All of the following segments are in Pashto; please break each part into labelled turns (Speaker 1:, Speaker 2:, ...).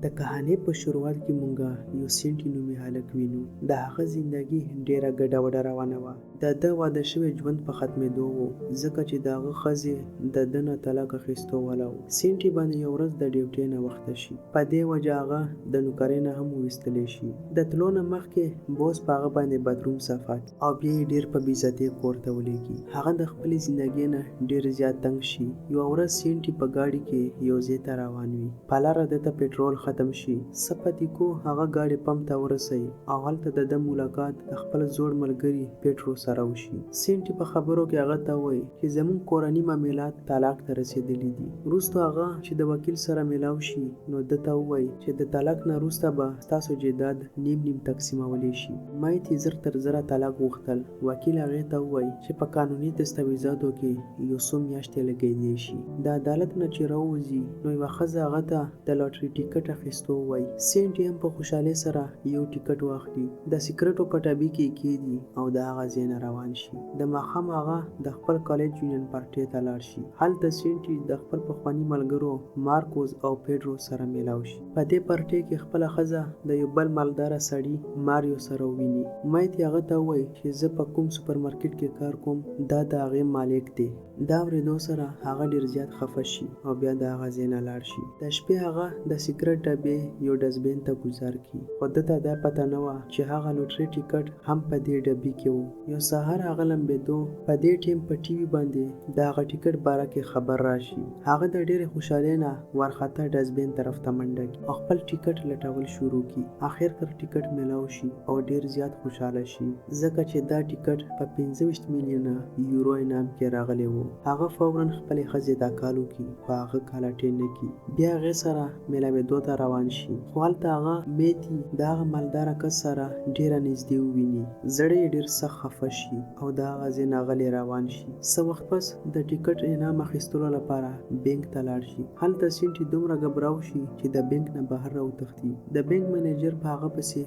Speaker 1: د کهانې په شروعات کې مونږه یو سینټي نومي هلک وینو. د هغه زندګي ډېره ګډوډه روانه وه. د ده واده شوی ژوند په ختمېدو و، ځکه چې د هغه ښځې د ده نه طلاق اخیستو والا و. سینټي باندې یو ورځ د ډیوټۍ ناوخته شي، په دې وجه هغه د نوکرۍ نه هم وویستلی شي. د تلو نه مخکې بوس په هغه باندې بدروم صفا کړي او بیا یې ډېر په بېعزتۍ کور ته ولېږي. هغه د خپلې زندګۍ نه ډېر زیات تنګ شي. یوه ورځ سینټي په ګاډي کې یو ځای ته روان وي. په لاره دته پټرول ختم شي. څه پتیکو هغه ګاډي پمپ ته ورسوي او هلته د ده ملاقات د خپل زوړ ملګري پیټرو سره وشي. سینټي په خبرو کې هغه ته وایي چې زموږ کورني معاملات طلاق ته رسېدلي دي. وروسته هغه چې د وکیل سره میلاو شي نو ده ته ووایي چې د طلاق نه وروسته به ستاسو جایداد نیم نیم تقسیمولی شي. مایت یې زر تر زره طلاق غوښتل. وکیل هغې ته ووایي چې په قانوني دستاویزاتو کې یو څو میاشتې لګېدی شي. د عدالت نه چې راووځي نو یوه ښځه هغه ته د لاټرۍ ټیکټ اخیستو وایي. سینټي هم په خوشحالۍ سره یو ټیکټ واخلي، د سیګرټو په ټبي کې یې کېږدي او د هغه ځای نه روان شي. د ماښام هغه د خپل کالج یونین پارټۍ ته لاړ شي. هلته سینټي د خپل پخواني ملګرو مارکوس او پیډرو سره میلاو شي. په دې پارټۍ کې خپله ښځه د یو بل مالداره سړي ماریو سره وویني. مایت یې هغه ته ووایي چې زه په کوم سوپرمارکېټ کې کار کوم، دا د هغې مالک دی. دا اورېدو سره هغه ډېر زیات خفه شي او بیا د هغه ځای نه لاړ شي. د شپې هغه د سیګرټ ډبې یو ډسبین ته ګوزار کړي، خو ده ته دا پته نه وه چې هغه لوټرۍ ټیکټ هم په دې ډبې کې و. یو سهار هغه لمبېدو، په دې ټیم په ټي وي باندې د هغه ټیکټ باره کې خبر راشي. هغه د ډېرې خوشحالۍ نه وارخطا ډسبین طرف ته منډه کړي او خپل ټیکټ لټول شروع کړي. اخر کر ټیکټ میلاو شي او ډېر زیات خوشحاله شي، ځکه چې دا ټیکټ په 25 میلیونه یورو انعام کې راغلی و. هغه فوراً خپلې ښځې ته کال وکړي، خو هغه کالاټې نه کړي. بیا هغې سره میلاوېدو ته روان شي، خو هلته هغه میتي د هغه مالداره کس سره ډېره نږدې وویني. زړه یې ډېر سخت خفه شي او د هغه ځای نه غلی روان شي. څه وخت پس د ټیکټ انعام اخیستلو لپاره بینک ته لاړ شي. هلته سینټي دومره ګبراو شي چې د بینک نه بهر راوتښتي. د بینک منیجر په هغه پسې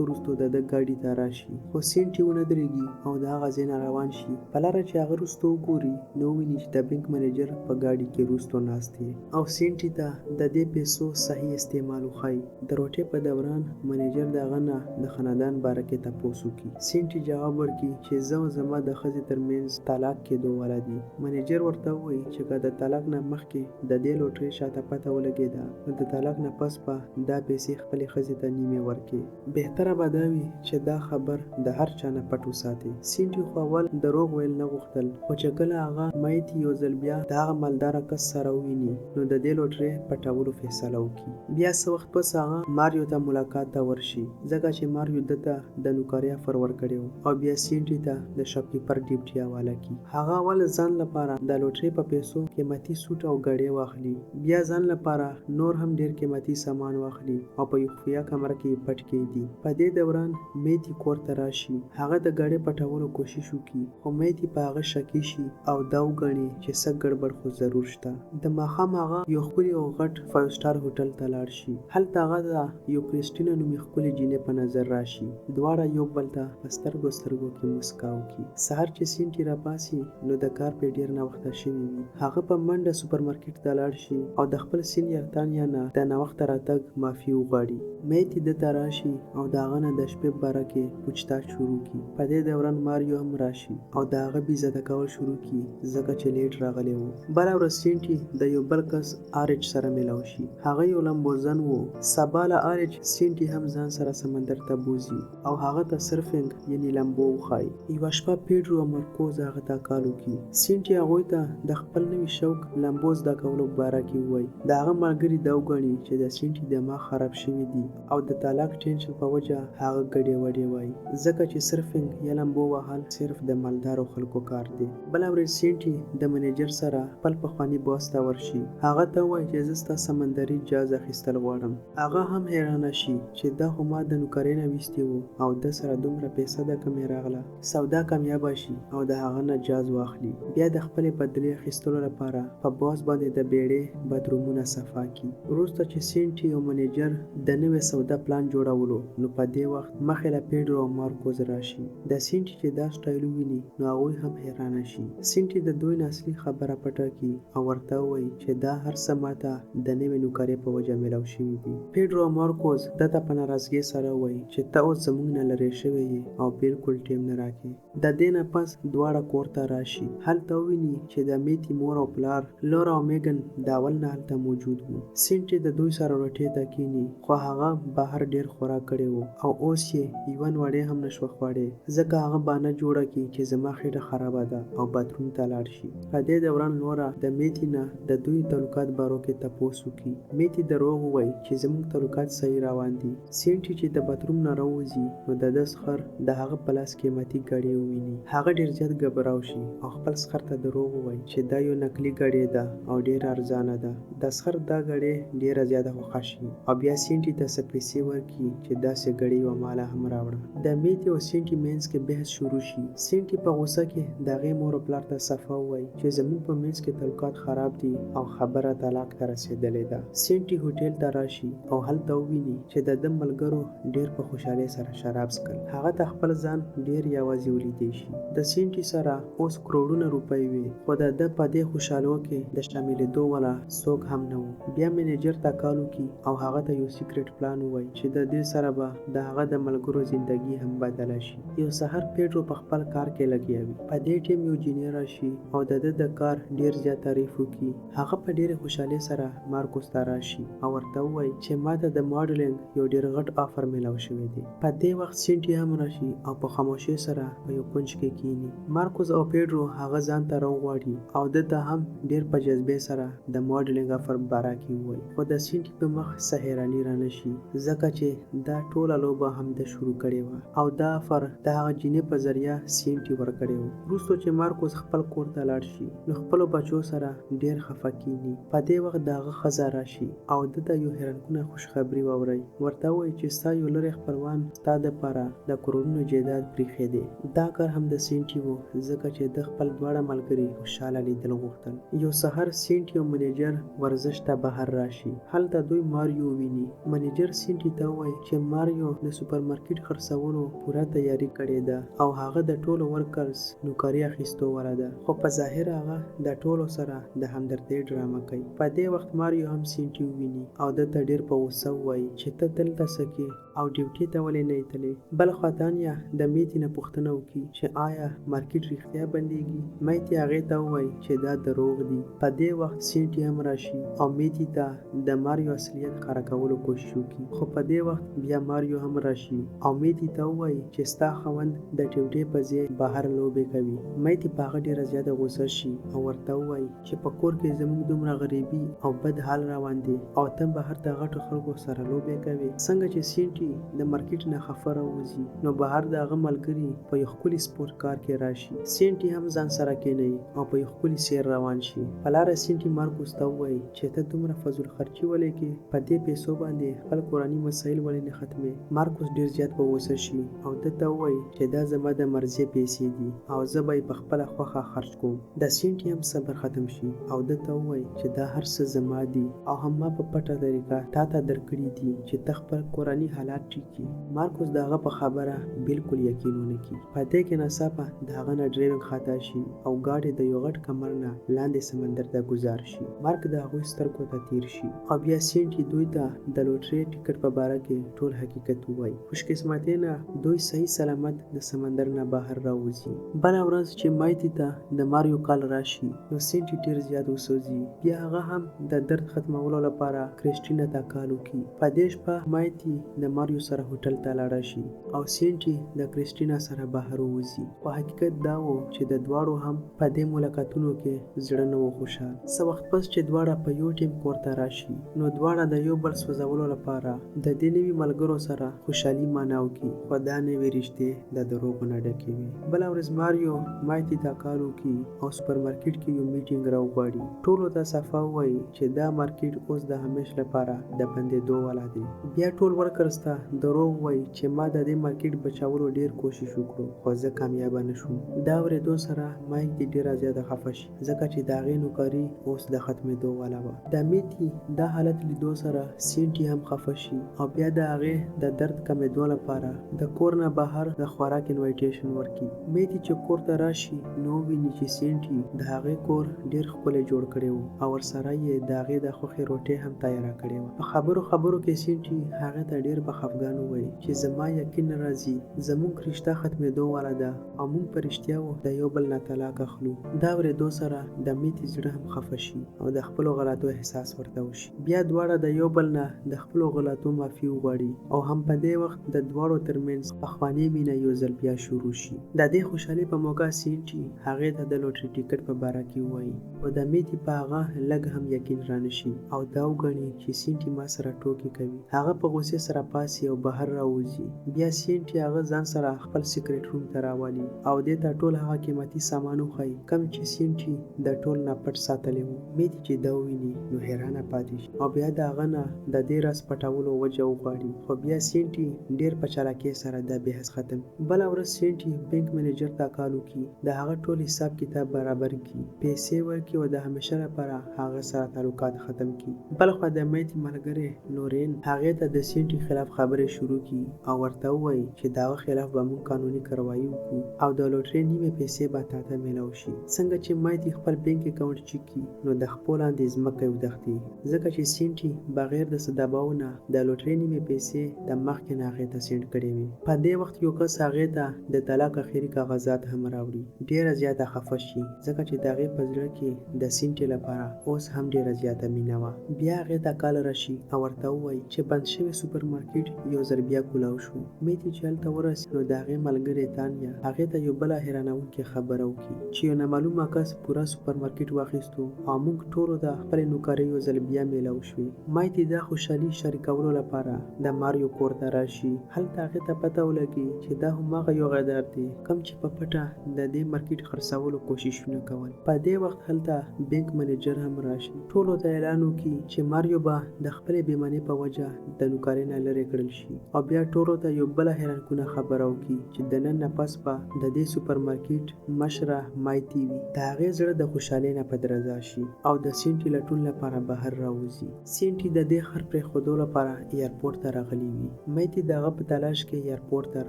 Speaker 1: وروستو د ده ګاډي ته راشي، خو سینټي ونه درېږي او د هغه ځای نه روان شي. په لاره چې هغه وروسته وګوري نو وویني چې د بینک منیجر په ګاډي کې وروسته ناست دی او سینټي ته د دې پیسو صحیح استعمال وښایي. د روټۍ په دوران منیجر د هغه نه د خاندان باره کې تپوس وکړي. سینټي جواب ورکړي چې زه او زما د ښځې ترمنځ طلاق کېدو والا دي. منیجر ورته ووایي چې که د طلاق نه مخکې د دې لوټرۍ شاته پته ولګېده نو د طلاق نه پس به دا پیسې خپلې ښځې ته نیمې ورکړي. بهتره به دا وي چې دا خبر د هر چا نه پټ وساتي. سینټي خو اول دروغ ویل نه غوښتل، خو چې کله هغه مایت یو ځل بیا د هغه مالداره کس سره وویني نو د دې لوټرۍ پټولو فیصله وکړي. بیا څه وخت پس هغه ماریو ته ملاقات ته ورشي، ځکه چې ماریو ده ته د نوکرۍ افر ورکړی و او بیا سینټي ته د شاپکیپر ډیوټي حواله کړي. هغه اول ځان لپاره د لوټرۍ په پیسو قیمتي سوټ او ګړۍ واخلي، بیا ځان لپاره نور هم ډېر قیمتي سامان واخلي او په یو خفیه کمره کې یې پټ کېږدي. په دې دوران میتي کور ته راشي. هغه د ګړۍ پټولو کوشش وکړي، خو میتي په هغه شکي شي او دا وګڼي چې څه ګډوډ خو ضرور شته. د ماښام هغه یو ښکلي او غټ 5 سټار هوټل ته لاړ شي. هلته هغه د یو کریسټینا نومې ښکلې جینۍ په نظر راشي. دواړه یو بل ته په سترګو کې مسکا وکړي. سهار چې سینټي راپاڅي نو د کار پرې ډېر ناوخته شوي وي. هغه په منډه سوپرمارکېټ ته لاړ شي او د خپل سینیر تانیا نه د ناوخته راتګ معافي وغواړي. میتي ده ته راشي او د هغه نه د شپې په باره کې پوچھتاچ شروع کړي. په دې دوران ماریو هم راشي او د هغه بېعزته کول شروع کړي، ځکه چې لیټ راغلی و. بله ورځ سینټي د یو بل کس آرچ سره میلاو شي. هغه یو لمبوزن و. سبا له آرچ سینټي هم ځان سره سمندر ته بوځي او هغه ته سرفینګ یعنې لمبو وښایي. یوه شپه پیډرو او مارکوز هغه ته کال وکړي. سینټي هغوی ته د خپل نوي شوق لمبو زده کولو په باره کې ووایي. د هغه ملګري دا وګڼي چې د سینټي دماغ خراب شوی دی او د طلاق ټینشن په وجه هغه ګډې وډې وایي، ځکه چې سرفینګ یا لمبو وهل صرف د مالدارو خلکو کار دی. بله ورځ سینټي د منیجر سره خپل پخواني باس ته ورشي. هغه ته ووایي چې زه ستا سمندري جاز اخیستل غواړم. هغه هم حیرانه شي چې دا خو ما د نوکرۍ نه ویستې و او ده سره دومره پیسه د کومې راغله. سودا کامیابه شي او د هغه نه جاز واخلي. بیا د خپلې بدلې اخیستلو لپاره په باس باندې د بیړۍ بدرومونه صفا کړي. وروسته چې سینټي او منیجر د نوې سودا پلان جوړولو نو په دې وخت مخې له پیډرو او مارکوز راشي. د سینټي چې دا سټایل وویني نو هغوی هم حیرانه شي. سینټي د دوی نه اصلي خبره پټه کړي او ورته ووایي چې دا هر څه ماته د نوې نوکرۍ په وجه میلاو میلاو شوي دي. پیډرو او مارکوس دته په ناراضګۍ سره وایي چې ته اوس زموږ نه لرې شوی یې او بالکل ټیم نه راکې. د دې نه پس دواړه کور ته راشي. هلته وویني چې د میتي مور او پلار لورا او میګن د اول نه هلته موجود وو. سینټي د دوی سره روټۍ ته کینی خو هغه بهر ډیر خوراک کړی وو او اوس یې یوه نوړۍ هم نشوه خوړی ځکه هغه بهانه جوړه کړي چې زما خېټه خرابه ده او باتروم ته لاړ شي. په دې دوران لورا د میتي نه د دوی تعلقات بارو کې تپوس وکړي. میتي دروغ ووایي چې زموږ تعلقات صحیح روان دي. سینټي چې د باتروم نه راوځي نو د ده سخر د هغه په لاس قیمتي ګاډۍ وویني. هغه ډیر زیات ګبراو شي او خپل سخر ته دروغ ووایي چې دا یو نقلي ګاډۍ ده او ډیره ارزانه ده. د سخر دا ګاډۍ ډیره زیاته خوښه شي او بیا سینټي ته څه پیسې ورکړي چې داسې ګاډۍ یوه ماله هم راوړه. د میتي او سینټي منځ کې بحث شروع شي. سینټي په غوسه کې د هغې مور او پلار ته صفا ووایي چې زموږ په منځ کې تعلقات خراب دي او خبره طلاق ته رسېدلې ده. سینټي هوټل ته راشي او هلته وویني چې د ده ملګرو ډیر په خوشحالۍ سره شراب څښل. هغه ته خپل ځان ډیر یوازې ولیدی شي. د سینټي سره اوس کروڑونه روپۍ وي خو د ده په دې خوشحالو کې د شاملېدو والا څوک هم نه و. بیا منیجر ته کال وکړي او هغه ته یو سیکرټ پلان ووایي چې د دې سره به د هغه د ملګرو زندگی هم بدله شي. یو سحر پیډرو په خپل کار کې لګیا وي. په دې ټیم یو انجینیر راشي او د ده د کار ډیر زیات تعریف وکړي. هغه په ډیره خوشحالۍ سره مارکوس ته راشي او ورته ووایي چې ماته د ماډلینګ یو ډیر غټ آفر میلاو شوی دی. په دې وخت سینټي هم راشي او په خاموشۍ سره په یو کونج کې کینی. مارکوس او پیډرو هغه ځان ته راوغواړي او ده ته هم ډیر په جذبې سره د ماډلینګ آفر باره کې ووایي. خو د سینټي په مخ څه حیراني رانه شي ځکه چې دا ټوله لوبه هم د شروع کړې وه او دا آفر د هغه جینۍ په ذریعه سینټي ورکړی و. وروسته چې مارکوس خپل کور ته لاړ شي نو خپلو بچو سره ډیر خفه کینی. په دې وخت د هغه ښځه راشي او ده ته یو حیرانکونه خوشخبري واوري. ورته وایي چې ستا یو لرې خپلوان ستا دپاره د کروڑونو جایداد پریښی دی. دا کار هم د سینټي و ځکه چې د خپل دواړه ملګري خوشحاله لیدل غوښتل. یو سحر سینټي او منیجر ورزش ته بهر راشي. هلته دوی ماریو ویني. منیجر سینټي ته وایي چې ماریو د سوپرمارکیټ خرڅولو پوره تیاری کړې ده او هغه د ټولو ورکرز نوکري اخیستو وړه ده خو په ظاهر هغه د ټولو سره د همدردۍ ډرامه کوي. په دې وخت ماریو هم سینټي وویني او ده ته ډیر په غوسه ووایي چې ته دلته څه کې او ډیوټي ته ولې نه تلې. بل خوا تانیا د میتي نه پوښتنه وکړي چې آیا مارکیټ رښتیا بندیږي. میتي هغې ته ووایي چې دا دروغ دي. په دې وخت سینټي هم راشي او میتي ته د ماریو اصلیت ښکاره کولو کوشش وکړي خو په دې وخت بیا ماریو هم راشي او میتي ته ووایي چې ستا خاوند د ډیوټي په ځای بهر لوبې کوي. میتي په هغه ډیره زیاته غوسه شي او ورته ووایي چې په کور کې زموږ دومره غریبي او بد حال روان دی او ته بهر د غټو خلکو سره لوبې کوي. څنګه چې سینټي د مارکیټ نه خفه راوځي نو بهر د هغه ملګري په یو ښکلي سپورټ کار کې راشي. سینټي هم ځان سره کینوي او په یو ښکلي سیر روان شي. په لاره سینټي مارکوس ته ووایي چې ته دومره فضول خرچي ولې کې په دې پیسو باندې خپل کورني مسایل ولې نه ختمې. مارکوس ډیر زیات په غوسه شي او ده ته ووایي چې دا زما د مرضیې پیسې دي او زه به یې په خپله خوښه خرچ کوم. د سینټي هم صبر ختم شي او ده ته ووایي چې دا هر څه زما دي او هم ما په پټه طریقه تا ته درکړي دي چې ته خپل کورني حالات ټیک کړي. مارکوس د هغه په خبره بالکل یقین ونه کړي. په دې کې ناڅاپه د هغه نه ډریونګ خطا شي او ګاډۍ د یو غټ کمر نه لاندې سمندر ته ګذار شي. مارک د هغوی سترګو ته تیر شي او بیا سینټي دوی ته د لوټرۍ ټیکټ په باره کې ټول حقیقت ووایي. خوشقسمتۍ نه دوی صحیح سلامت د سمندر نه بهر راوځي. بله ورځ چې مایتي ته د ماریو کال راشي نو سینټي ډیر زیات وسوځي. بیا هغه هم د درد ختمولو لپاره کریسټینا ته کال وکړي. په دې شپه مایتي د ماریو سره هوټل ته لاړه شي او سینټي د کریسټینا سره بهر ووځي. خو حقیقت دا و چې د دواړو هم په دې ملاقاتونو کې زړه نه و خوشحال. څه وخت پس چې دواړه په یو ټیم کور ته راشي نو دواړه د یو بل سوځولو لپاره د دې نوي ملګرو سره خوشحالي ماناو کړي خو دا نوې رشتې د دروغو نه ډکې وي. بله ورځ ماریو مایتي ته کال وکړي او سوپرمارکیټ کې یو میټینګ راوغواړي. ټولو ته صفا ووایي چې دا مارکیټ اوس د همیش لپاره د بندېدو والا دی. بیا ټول ورکرز ته دروغ ووایي چې ما د دې مارکیټ بچاولو ډیر کوشش وکړو خو زه کامیاب نشوم. دا اورېدو سره مایک د ډیره زیاته خفه شي ځکه چې د هغې نوکري اوس د ختمېدو واله وه. د میتي دا حالت لیدو سره سینټي هم خفه شي او بیا د هغې د درد کمېدو لپاره د کور نه بهر د خوراک انویټیشن ورکړي. میتي چې کور ته راشي نو وویني چې سینټي د هغې کور ډیر ښکلی جوړ کړی و او ورسره یې د هغې د خوښې روټۍ هم تیاره کړې وه. په خبرو کې سینټي هغې ته ډیر په خفګان وویل چې زما یقین نه راځي زموږ رشته ختمېدو واله ده او موږ په رښتیا د یو بل نه طلاق اخلو. دا اورېدو سره د میتي زړه هم خفه شي او د خپلو غلطو احساس ورته وشي. بیا دواړه د یو بل نه د خپلو غلطو معافي وغواړي او هم په دې وخت د دواړو ترمنځ پخوانۍ مینه یو ځل بیا شروع شي. د دې خوشحالۍ په موقع سینټي هغې ته د لوټري ټیکټ په باره کې ووایي او د میتي په هغه لږ هم یقین رانشي او دا وګڼي چې سینټي ما سره ټوکې کوي. هغه په غوسې سره پاسي او بهر راوځي. بیا سینټي هغه ځان سره خپل سیکرټ روم ته راولي او دې ته ټول هغه قیمتي سامان وښایي کوم چې سینټي د ټول نه پټ ساتلی و. میتي چې دا وویني نو حیرانه پاتې شي او بیا د هغه نه د دې راز پټولو وجه وغواړي خو بیا سینټي ډیر په چالاکۍ سره دا بحث ختم. بله ورځ سینټي بینک منیجر ته کال وکړي د هغه ټول حساب کتاب برابر کړي پیسې ورکړي او د همیشه لپاره هغه سره تعلقات ختم کړي. بلخوا د میتي ملګری لورین هغې ته د سینټي خلاف خبرې شروع کړي او ورته ووایي چې د هغه خلاف به موږ قانوني کاروایي وکړو او د لوټرۍ نیمې پیسې به تا ته میلاو شي. څنګه چې میتي خپل بینک اکاونټ چیک کړي نو د خپو لاندې ځمکه یې ودښتې ځکه چې سینټي بغیر د څه دباو نه د لوټرۍ نیمې پیسې د مخکې نه هغې ته سینډ کړې وې. په دې وخت یو کس هغې ته د طلاق اخري کاغذات هم راوړي. ډیره زیاته خفه شي ځکه چې د هغې په زړه کې د سینټي لپاره اوس هم ډیره زیاته مینه وه. بیا هغې ته کال راشي او ورته ووایي چې بند شوی سوپر مارکیټ یو ځل بیا کولاو شو. میتي چې هلته ورسېد نو د هغې ملګرې تانیا هغې ته یو بله حیرانوونکې خبره وکړي چې یو نامعلومه کس پوره سوپر مارکیټ واخیستو او موږ ټولو ته خپلې نوکرۍ یو ځل بیا میلاو شوې. میتي دا خوشحالي شریکولو لپاره د ماریو کور ته راشي. هلته هغې ته پته ولګي چې دا هماغه یو غدار دی کوم چې په پټه د دې مارکیټ خرڅولو کوششونه کول. په دې وخت هلته بینک منیجر هم راشي ټولو ته اعلان وکړي چې ماریو به د خپلې بېمنۍ په وجه د نوکرۍ نه لرې کړل شي او بیا ټولو ته یو بله حیرانکونه خبره وکړي چې د نن نه پس به د دې سوپر مارکیټ مشره میتي وي. د هغې زړه د خوشحالۍ نه په درزا شي او د سینټي لټون لپاره بهر راوځي. سینټي د دې خر پرېښودو لپاره ایرپورټ ته راغلی وي. میتي د هغه په تلاش کې ایرپورټ ته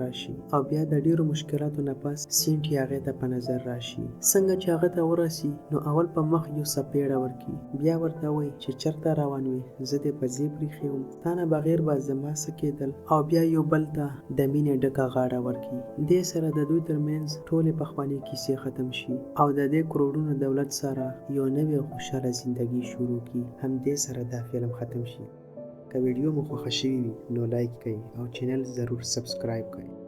Speaker 1: راشي او بیا د ډیرو مشکلاتو نه پس سینټي هغې ته په نظر راشي. څنګه چې هغه ته ورسي نو اول په مخ یو څپېړه ورکړي بیا ورته وایي چې چېرته روان وې زه دې په ځای پرېښی وم ستا نه بغیر به زما څه کېدل او بیا یو بل ته د مینې ډکه غاړه ورکړي. دې سره د دوی ترمنځ ټولې پخوانۍ کیسې ختم شي او د دې کروڑونو دولت سره یو نوې خوشحاله زندگی شروع کړي. همدې سره دا فلم ختم شي. که ویډیو مو خوښه شوې وي نو لایک کړئ او چینل ضرور سبسکرایب کړئ.